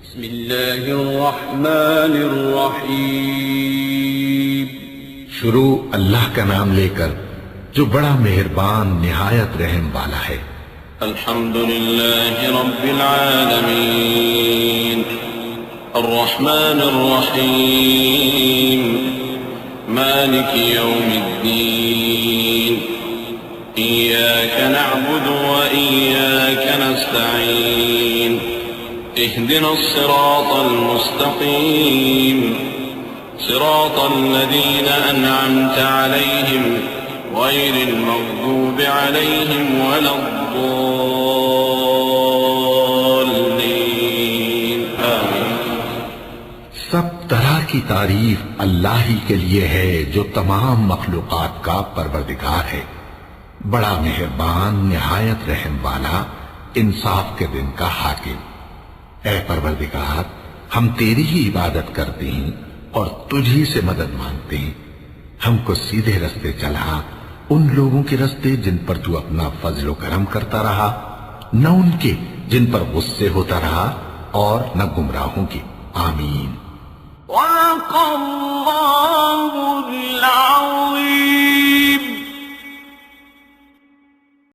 بسم اللہ الرحمن الرحیم. شروع اللہ کا نام لے کر جو بڑا مہربان نہایت رحم والا ہے. الحمد للہ رب العالمین الرحمن الرحیم مالک یوم الدین ایاک نعبد و ایاک نستعین اهدنا الصراط المستقیم صراط الذين أنعمت عليهم غير المغضوب عليهم ولا الضالين آمين. سب طرح کی تعریف اللہ ہی کے لیے ہے جو تمام مخلوقات کا پروردگار ہے، بڑا مہربان نہایت رحم والا، انصاف کے دن کا حاکم. اے پروردگار، ہم تیری ہی عبادت کرتے ہیں اور تجھی سے مدد مانگتے ہیں. ہم کو سیدھے رستے چلا، ان لوگوں کے رستے جن پر تو اپنا فضل و کرم کرتا رہا، نہ ان کے جن پر غصے ہوتا رہا، اور نہ گمراہوں کے. آمین. وَلَقَ اللَّهُ